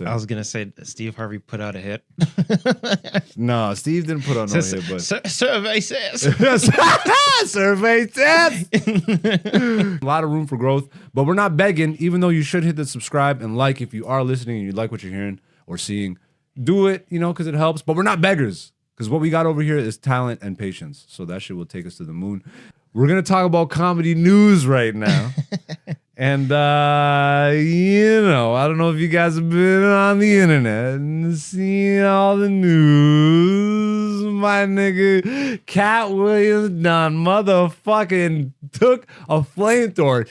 I was gonna say Steve Harvey put out a hit. No, Steve didn't put out no hit, but survey says. Survey says. A lot of room for growth, but we're not begging. Even though you should hit the subscribe and like if you are listening and you like what you're hearing or seeing, do it. Because it helps. But we're not beggars, because what we got over here is talent and patience. So that shit will take us to the moon. We're gonna talk about comedy news right now. And, I don't know if you guys have been on the internet and seen all the news. My nigga, Katt Williams done motherfucking took a flamethrower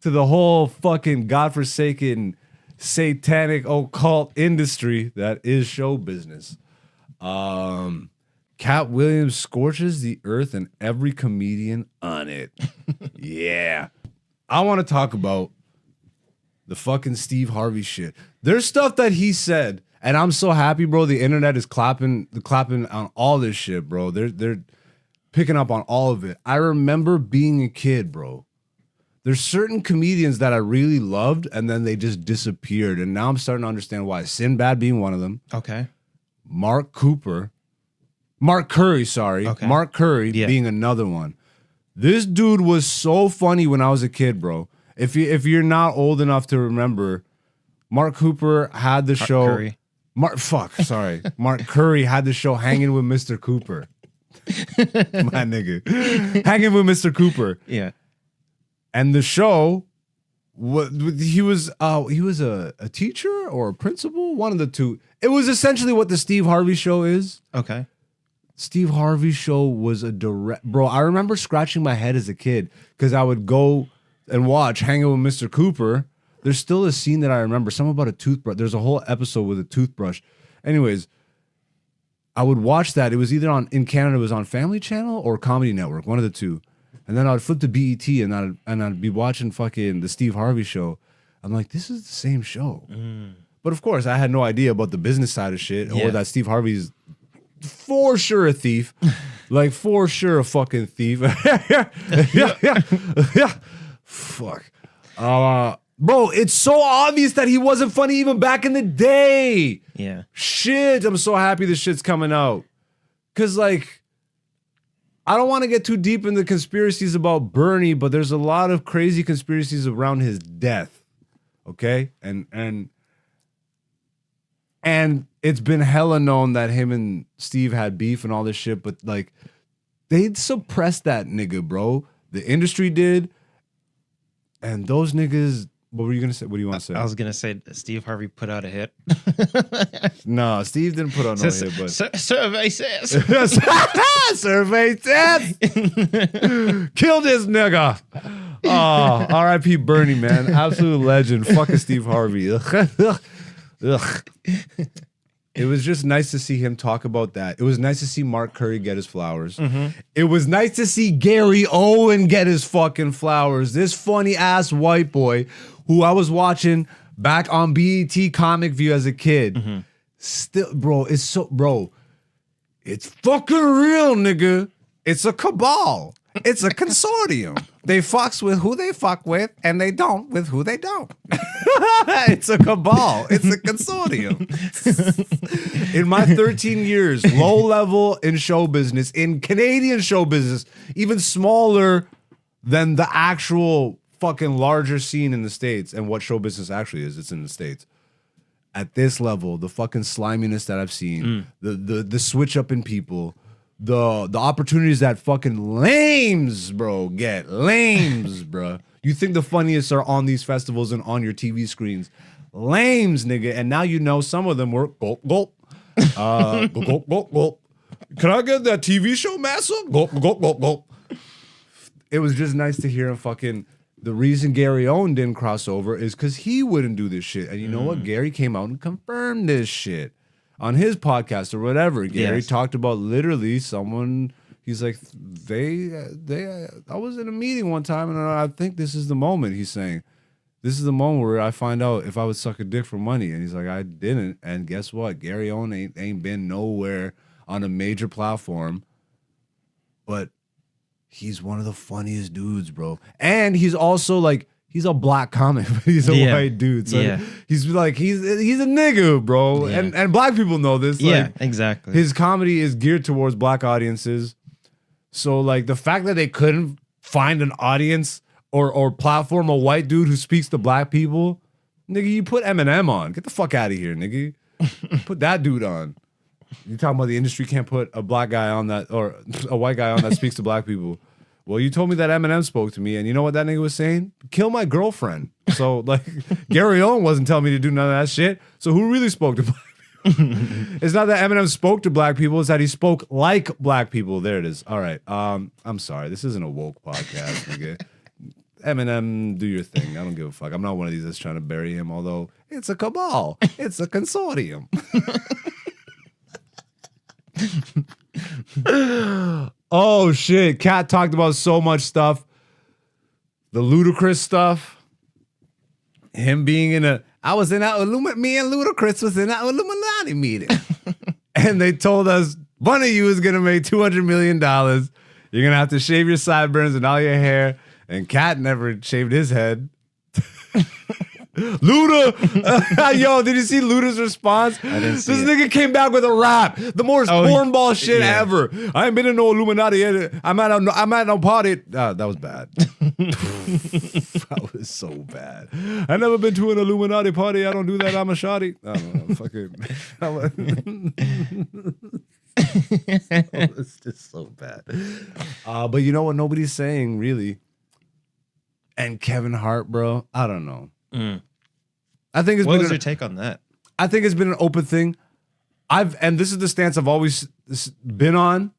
to the whole fucking godforsaken satanic occult industry that is show business. Katt Williams scorches the earth and every comedian on it. Yeah. I want to talk about the fucking Steve Harvey shit. There's stuff that he said, and I'm so happy, bro. The internet is clapping on all this shit, bro. They're picking up on all of it. I remember being a kid, bro. There's certain comedians that I really loved, and then they just disappeared. And now I'm starting to understand why. Sinbad being one of them. Okay. Mark Curry, Okay. Mark Curry Yeah. being another one. This dude was so funny when I was a kid, bro. If you're not old enough to remember, Mark Cooper had the show. Curry. Mark Curry had the show Hanging with Mr. Cooper. My nigga. Hanging with Mr. Cooper. Yeah. And the show, he was a teacher or a principal, one of the two. It was essentially what the Steve Harvey show is. Okay. Steve Harvey's show was a direct... Bro, I remember scratching my head as a kid because I would go and watch Hanging with Mr. Cooper. There's still a scene that I remember, something about a toothbrush. There's a whole episode with a toothbrush. Anyways, I would watch that. It was either in Canada, it was on Family Channel or Comedy Network, one of the two. And then I'd flip to BET and I'd be watching fucking the Steve Harvey show. I'm like, this is the same show. But of course, I had no idea about the business side of shit or that Steve Harvey's for sure a thief. Like, for sure a fucking thief. Yeah. Fuck. Bro, it's so obvious that he wasn't funny even back in the day. Yeah. Shit, I'm so happy this shit's coming out. Because, like, I don't want to get too deep into conspiracies about Bernie, but there's a lot of crazy conspiracies around his death. Okay? And it's been hella known that him and Steve had beef and all this shit, but like they'd suppress that nigga, bro. The industry did. And those niggas, what were you gonna say? What do you want to say? I was gonna say Steve Harvey put out a hit. No, Steve didn't put out no hit, but survey says. Survey says. Kill this nigga. Oh, R.I.P. Bernie, man. Absolute legend. Fuck a Steve Harvey. Ugh. It was just nice to see him talk about that. It was nice to see Mark Curry get his flowers. It was nice to see Gary Owen get his fucking flowers. This funny ass white boy who I was watching back on BET Comic View as a kid. Still, bro, it's fucking real, nigga. It's a cabal. It's a consortium. They fucks with who they fuck with, and they don't with who they don't. It's a cabal. It's a consortium. In my 13 years, low level in show business, in Canadian show business, even smaller than the actual fucking larger scene in the States and what show business actually is, it's in the States. At this level, the fucking sliminess that I've seen, the switch up in people, the opportunities that fucking lames, bro, get. Lames, bro. You think the funniest are on these festivals and on your TV screens. Lames, nigga. And now you know some of them were gulp, gulp. Gulp, gulp, gulp, gulp. Can I get that TV show, massa? Gulp, gulp, gulp, gulp. It was just nice to hear him fucking... The reason Gary Owen didn't cross over is because he wouldn't do this shit. And you know what? Gary came out and confirmed this shit on his podcast or whatever. Gary talked about literally someone. He's like, I was in a meeting one time and I think this is the moment. He's saying, this is the moment where I find out if I would suck a dick for money. And he's like, I didn't. And guess what? Gary Owen ain't been nowhere on a major platform, but he's one of the funniest dudes, bro. And he's also like, he's a black comic, but he's a Yeah. white dude. So Yeah. he's like he's a nigga, bro. Yeah. And black people know this. Yeah, Like, exactly. his comedy is geared towards black audiences. So like the fact that they couldn't find an audience or platform a white dude who speaks to black people, nigga, you put Eminem on. Get the fuck out of here, nigga. Put that dude on. You talking about the industry can't put a black guy on that or a white guy on that speaks to black people. Well, you told me that Eminem spoke to me, and you know what that nigga was saying? Kill my girlfriend. So like Gary Owen wasn't telling me to do none of that shit. So who really spoke to black people? It's not that Eminem spoke to black people, it's that he spoke like black people. There it is. All right. I'm sorry. This isn't a woke podcast, nigga. Eminem, do your thing. I don't give a fuck. I'm not one of these that's trying to bury him, although it's a cabal. It's a consortium. Oh shit. Katt talked about so much stuff. The ludicrous stuff. Him being in a me and Ludacris was in that Illuminati meeting. And they told us one of you is gonna make $200 million. You're gonna have to shave your sideburns and all your hair. And Katt never shaved his head. Luda, yo, did you see Luda's response? I didn't see this it. nigga came back with a rap, the most cornball shit ever. I ain't been in no Illuminati yet. I'm at no party. That was bad. That was so bad. I never been to an Illuminati party. I don't do that. I'm a shawty. I don't know. Fucking. It's just so bad. But you know what? Nobody's saying really. And Kevin Hart, bro. I don't know. I think it's What been was your take on that? I think it's been an open thing. And this is the stance I've always been on.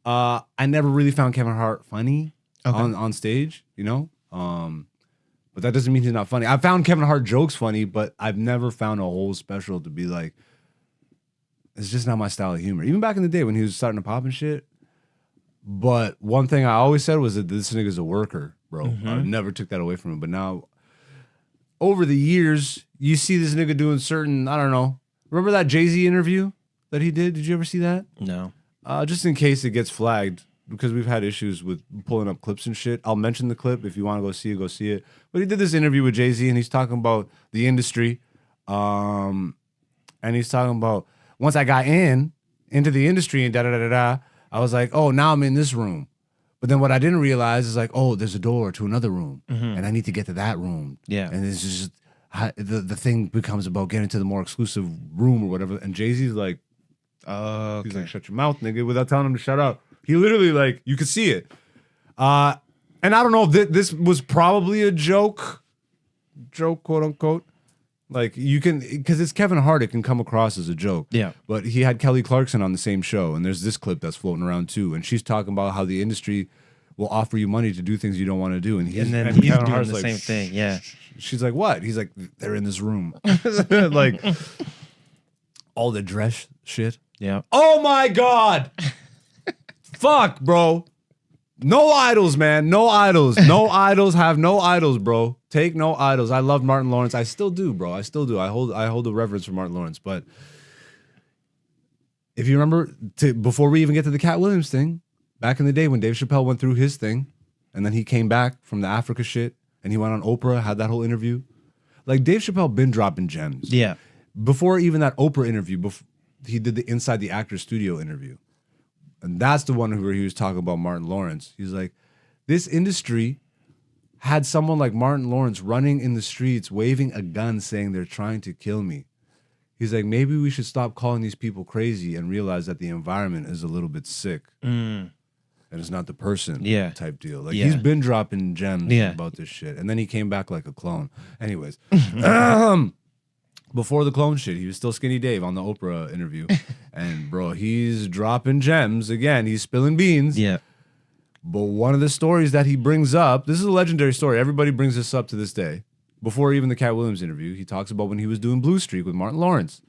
I never really found Kevin Hart funny on stage, you know? But that doesn't mean he's not funny. I found Kevin Hart jokes funny, but I've never found a whole special to be like, it's just not my style of humor. Even back in the day when he was starting to pop and shit. But one thing I always said was that this nigga's a worker, bro. I never took that away from him. But now, over the years, you see this nigga doing certain, I don't know. Remember that Jay-Z interview that he did? Did you ever see that? No. Just in case it gets flagged, because we've had issues with pulling up clips and shit. I'll mention the clip. If you want to go see it, go see it. But he did this interview with Jay-Z, and he's talking about the industry. And he's talking about, once I got into the industry and da-da-da-da-da, I was like, oh, now I'm in this room. But then what I didn't realize is like, oh, there's a door to another room, and I need to get to that room. Yeah. And it's just the thing becomes about getting to the more exclusive room or whatever. And Jay-Z's like, he's like, shut your mouth, nigga, without telling him to shut up. He literally like, you could see it. And I don't know if this was probably a joke, quote unquote. Like you can, because it's Kevin Hart, it can come across as a joke. Yeah. But he had Kelly Clarkson on the same show, and there's this clip that's floating around too, and she's talking about how the industry will offer you money to do things you don't want to do, and He's Kevin doing Hart's the like, same thing. Yeah. She's like, what? He's like, they're in this room, like all the dress shit. Yeah. Oh my god, fuck, bro. No idols, man. No idols. No idols. Have no idols, bro. Take no idols. I love Martin Lawrence. I still do, bro. I still do. I hold a reverence for Martin Lawrence. But if you remember, before we even get to the Katt Williams thing, back in the day when Dave Chappelle went through his thing, and then he came back from the Africa shit, and he went on Oprah, had that whole interview. Like Dave Chappelle been dropping gems. Yeah. Before even that Oprah interview, he did the Inside the Actors Studio interview. And that's the one where he was talking about Martin Lawrence. He's like, this industry had someone like Martin Lawrence running in the streets, waving a gun, saying they're trying to kill me. He's like, maybe we should stop calling these people crazy and realize that the environment is a little bit sick. And it's not the person type deal. Like he's been dropping gems about this shit. And then he came back like a clone. Anyways. Before the clone shit, he was still Skinny Dave on the Oprah interview. And bro, he's dropping gems again. He's spilling beans. Yeah. But one of the stories that he brings up, this is a legendary story. Everybody brings this up to this day. Before even the Katt Williams interview, he talks about when he was doing Blue Streak with Martin Lawrence.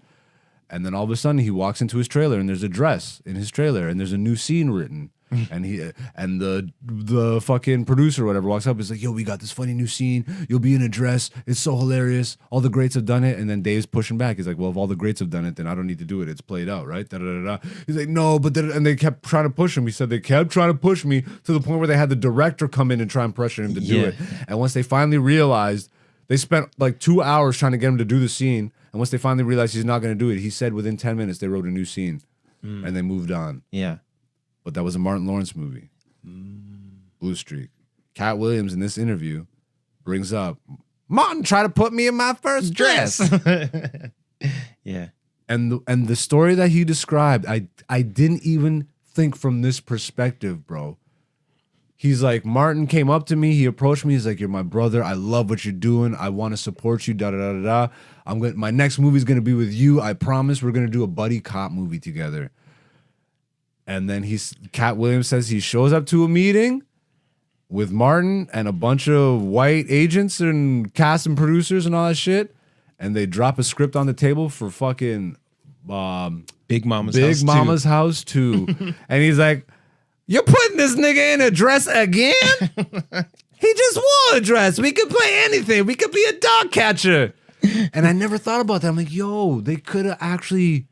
And then all of a sudden he walks into his trailer and there's a dress in his trailer and there's a new scene written. And the fucking producer or whatever walks up and is like, yo, we got this funny new scene. You'll be in a dress. It's so hilarious. All the greats have done it. And then Dave's pushing back. He's like, well, if all the greats have done it, then I don't need to do it. It's played out, right? He's like, no, but and they kept trying to push him. He said they kept trying to push me to the point where they had the director come in and try and pressure him to do it. And once they finally realized, they spent like 2 hours trying to get him to do the scene. And once they finally realized he's not going to do it, he said within 10 minutes they wrote a new scene. And they moved on. Yeah. But that was a Martin Lawrence movie. Blue Streak. Katt Williams in this interview brings up, Martin tried to put me in my first dress. Yeah. And the story that he described, I didn't even think from this perspective, bro. He's like, Martin came up to me. He approached me. He's like, you're my brother. I love what you're doing. I want to support you. Da da da da da. My next movie is gonna be with you. I promise. We're gonna do a buddy cop movie together. And then Katt Williams says he shows up to a meeting with Martin and a bunch of white agents and cast and producers and all that shit, and they drop a script on the table for fucking Big Mama's House 2. And he's like, you're putting this nigga in a dress again? He just wore a dress. We could play anything. We could be a dog catcher. And I never thought about that. I'm like, yo, they could have actually,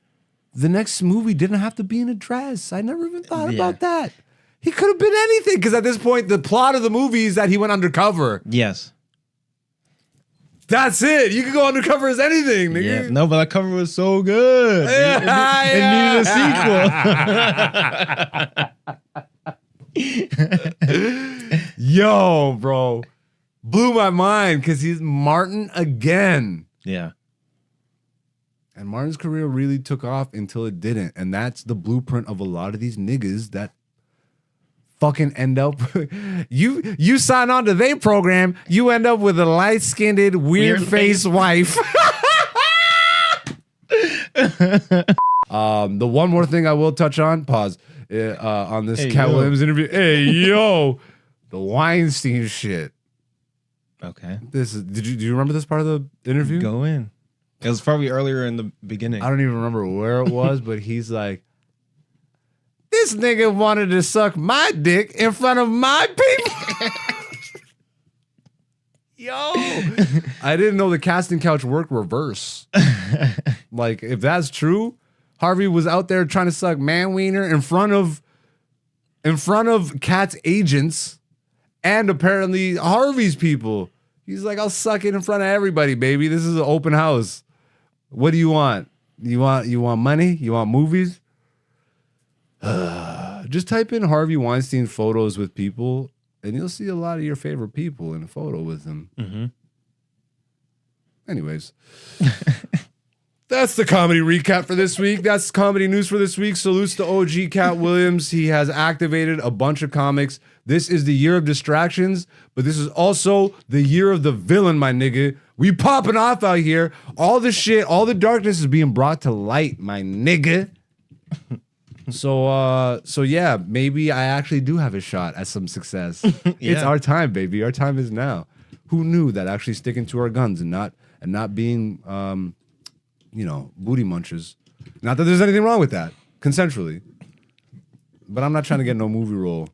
the next movie didn't have to be in a dress. I never even thought about that. He could have been anything. Because at this point, the plot of the movie is that he went undercover. Yes. That's it. You could go undercover as anything, nigga. Yeah. No, but that cover was so good. It needed a sequel. Yo, bro. Blew my mind because he's Martin again. Yeah. And Martin's career really took off until it didn't. And that's the blueprint of a lot of these niggas that fucking end up you sign on to their program, you end up with a light-skinned, weird-faced wife. The one more thing I will touch on, pause, on this Katt Williams interview. Hey, yo, the Weinstein shit. Okay. Do you remember this part of the interview? Go in. It was probably earlier in the beginning. I don't even remember where it was, but he's like, this nigga wanted to suck my dick in front of my people. Yo. I didn't know the casting couch worked reverse. Like, if that's true, Harvey was out there trying to suck man wiener in front of Katt's agents and apparently Harvey's people. He's like, I'll suck it in front of everybody, baby. This is an open house. What do you want? You want money? You want movies? Just type in Harvey Weinstein photos with people, and you'll see a lot of your favorite people in a photo with them. Mm-hmm. Anyways, that's the comedy recap for this week. That's comedy news for this week. Salutes to OG Katt Williams. He has activated a bunch of comics. This is the year of distractions, but this is also the year of the villain, my nigga. We popping off out here. All the shit, all the darkness is being brought to light, my nigga. So yeah, maybe I actually do have a shot at some success. It's our time, baby. Our time is now. Who knew that actually sticking to our guns and not being, booty munchers. Not that there's anything wrong with that, consensually. But I'm not trying to get no movie role.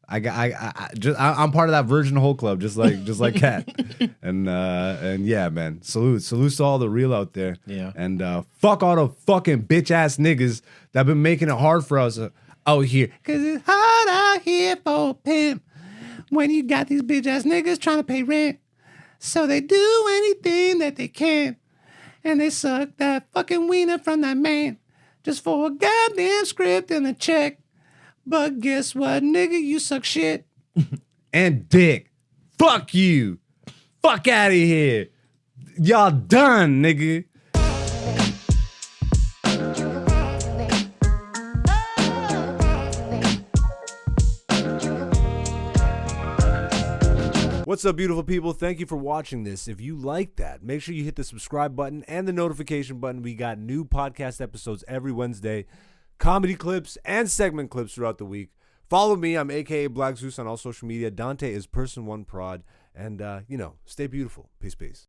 I'm part of that virgin whole club, just like Katt. And yeah, man. Salutes to all the real out there. Yeah. And fuck all the fucking bitch ass niggas that been making it hard for us out here. Cause it's hard out here for a pimp when you got these bitch ass niggas trying to pay rent. So they do anything that they can. And they suck that fucking wiener from that man just for a goddamn script and a check. But guess what, nigga? You suck shit. And dick. Fuck you. Fuck out of here. Y'all done, nigga. What's up, beautiful people? Thank you for watching this. If you like that, make sure you hit the subscribe button and the notification button. We got new podcast episodes every Wednesday. Comedy clips and segment clips throughout the week. Follow me. I'm aka Black Zeus on all social media. Dante is Person1Prod. And, stay beautiful. Peace, peace.